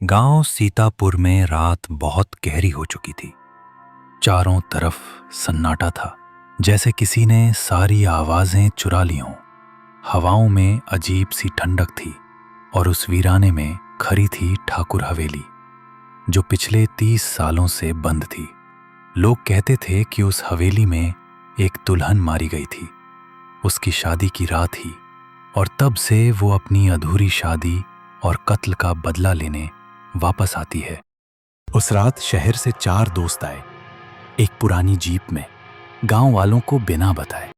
गांव सीतापुर में रात बहुत गहरी हो चुकी थी। चारों तरफ सन्नाटा था, जैसे किसी ने सारी आवाजें चुरा ली हों। हवाओं में अजीब सी ठंडक थी और उस वीराने में खड़ी थी ठाकुर हवेली, जो पिछले 30 सालों से बंद थी। लोग कहते थे कि उस हवेली में एक दुल्हन मारी गई थी, उसकी शादी की रात ही, और तब से वो अपनी अधूरी शादी और कत्ल का बदला लेने वापस आती है। उस रात शहर से 4 दोस्त आए, एक पुरानी जीप में, गांव वालों को बिना बताए।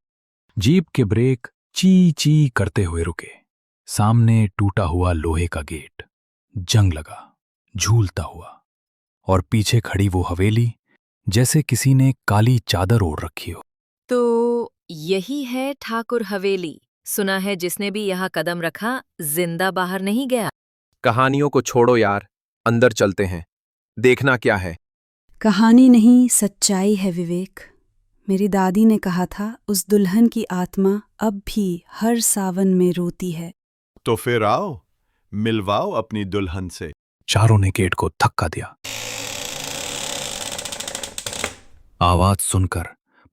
जीप के ब्रेक ची ची करते हुए रुके। सामने टूटा हुआ लोहे का गेट जंग लगा, झूलता हुआ, और पीछे खड़ी वो हवेली, जैसे किसी ने काली चादर ओढ़ रखी हो। तो यही है ठाकुर हवेली। सुना है जिसने भी यहाँ कदम रखा जिंदा बाहर नहीं गया। कहानियों को छोड़ो यार, अंदर चलते हैं। देखना क्या है। कहानी नहीं, सच्चाई है विवेक। मेरी दादी ने कहा था, उस दुल्हन की आत्मा अब भी हर सावन में रोती है। तो फिर आओ, मिलवाओ अपनी दुल्हन से। चारों ने गेट को धक्का दिया। आवाज सुनकर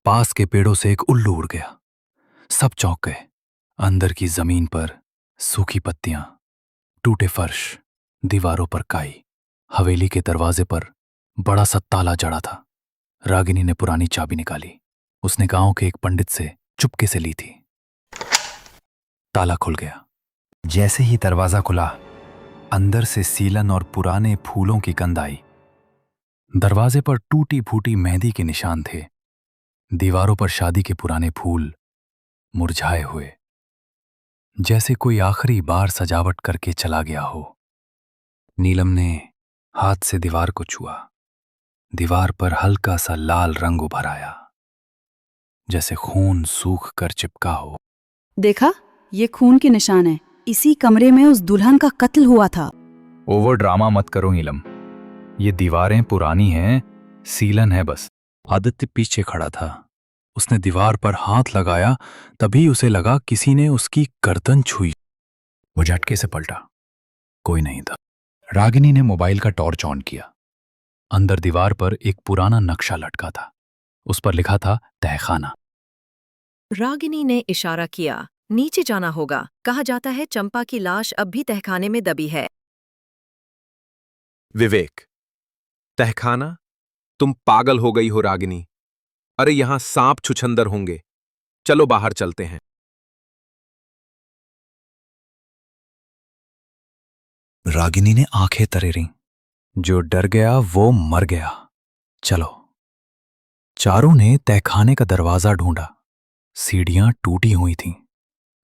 पास के पेड़ों से एक उल्लू उड़ गया। सब चौंक गए। अंदर की जमीन पर सूखी पत्तियां, टूटे फर्श, दीवारों पर काई। हवेली के दरवाजे पर बड़ा सा ताला जड़ा था। रागिनी ने पुरानी चाबी निकाली। उसने गांव के एक पंडित से चुपके से ली थी। ताला खुल गया। जैसे ही दरवाजा खुला, अंदर से सीलन और पुराने फूलों की गंध आई। दरवाजे पर टूटी फूटी मेहंदी के निशान थे। दीवारों पर शादी के पुराने फूल मुरझाए हुए, जैसे कोई आखिरी बार सजावट करके चला गया हो। नीलम ने हाथ से दीवार को छुआ। दीवार पर हल्का सा लाल रंग उभर आया, जैसे खून सूख कर चिपका हो। देखा, ये खून के निशान है। इसी कमरे में उस दुल्हन का कत्ल हुआ था। ओवर ड्रामा मत करो नीलम, ये दीवारें पुरानी हैं, सीलन है बस। आदित्य पीछे खड़ा था। उसने दीवार पर हाथ लगाया, तभी उसे लगा किसी ने उसकी गर्दन छुई। वो झटके से पलटा, कोई नहीं था। रागिनी ने मोबाइल का टॉर्च ऑन किया। अंदर दीवार पर एक पुराना नक्शा लटका था। उस पर लिखा था तहखाना। रागिनी ने इशारा किया, नीचे जाना होगा। कहा जाता है चंपा की लाश अब भी तहखाने में दबी है। विवेक, तहखाना? तुम पागल हो गई हो रागिनी। अरे यहां सांप छुछंदर होंगे। चलो बाहर चलते हैं। रागिनी ने आंखें तरेरी। जो डर गया वो मर गया। चलो। चारों ने तहखाने का दरवाजा ढूंढा। सीढ़ियां टूटी हुई थीं।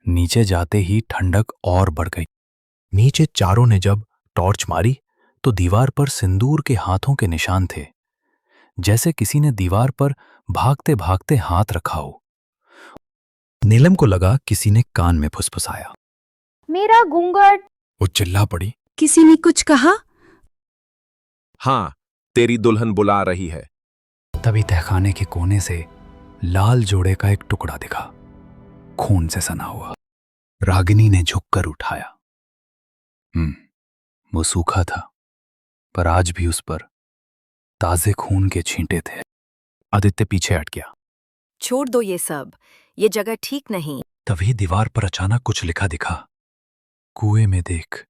नीचे जाते ही ठंडक और बढ़ गई। नीचे चारों ने जब टॉर्च मारी तो दीवार पर सिंदूर के हाथों के निशान थे, जैसे किसी ने दीवार पर भागते भागते हाथ रखा हो। नीलम को लगा किसी ने कान में फुसफुसाया। मेरा घूंघट। वो चिल्ला पड़ी। किसी ने कुछ कहा? हां, तेरी दुल्हन बुला रही है। तभी तहखाने के कोने से लाल जोड़े का एक टुकड़ा दिखा, खून से सना हुआ। रागिनी ने झुककर उठाया। वो सूखा था, पर आज भी उस पर ताजे खून के छींटे थे। आदित्य पीछे हट गया। छोड़ दो ये सब, ये जगह ठीक नहीं। तभी दीवार पर अचानक कुछ लिखा दिखा। कुएं में देख।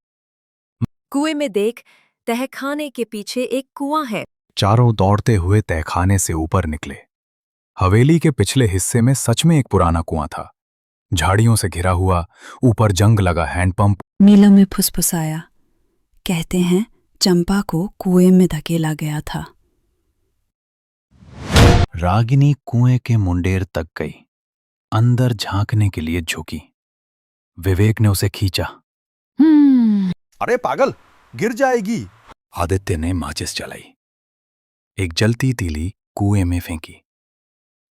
कुएं में देख, तहखाने के पीछे एक कुआं है। चारों दौड़ते हुए तहखाने से ऊपर निकले। हवेली के पिछले हिस्से में सच में एक पुराना कुआं था, झाड़ियों से घिरा हुआ। ऊपर जंग लगा हैंडपंप। नीलम ने फुसफुसाया, कहते हैं चंपा को कुएं में धकेला गया था। रागिनी कुएं के मुंडेर तक गई, अंदर झांकने के लिए झुकी। विवेक ने उसे खींचा। अरे पागल, गिर जाएगी। आदित्य ने माचिस जलाई। एक जलती तीली कुएं में फेंकी।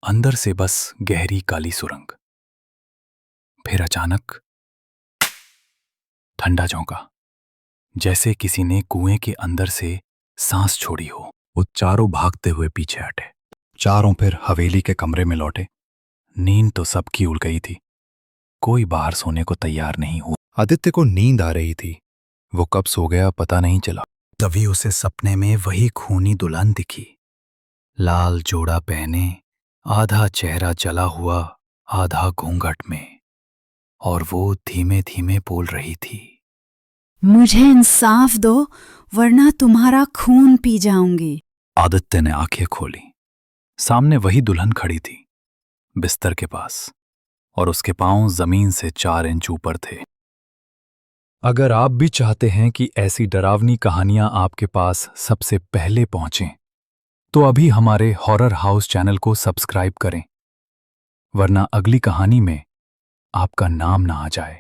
अंदर से बस गहरी काली सुरंग। फिर अचानक ठंडा झोंका, जैसे किसी ने कुएं के अंदर से सांस छोड़ी हो। वो चारों भागते हुए पीछे हटे। चारों फिर हवेली के कमरे में लौटे। नींद तो सबकी उड़ गई थी। कोई बाहर सोने को तैयार नहीं हुआ। आदित्य को नींद आ रही थी। वो कब सो गया पता नहीं चला। तभी उसे सपने में वही खूनी दुल्हन दिखी, लाल जोड़ा पहने, आधा चेहरा जला हुआ, आधा घूंघट में, और वो धीमे धीमे बोल रही थी, मुझे इंसाफ दो वरना तुम्हारा खून पी जाऊंगी। आदित्य ने आंखें खोली। सामने वही दुल्हन खड़ी थी, बिस्तर के पास, और उसके पांव जमीन से 4 इंच ऊपर थे। अगर आप भी चाहते हैं कि ऐसी डरावनी कहानियां आपके पास सबसे पहले पहुंचें, तो अभी हमारे हॉरर हाउस चैनल को सब्सक्राइब करें, वरना अगली कहानी में आपका नाम ना आ जाए।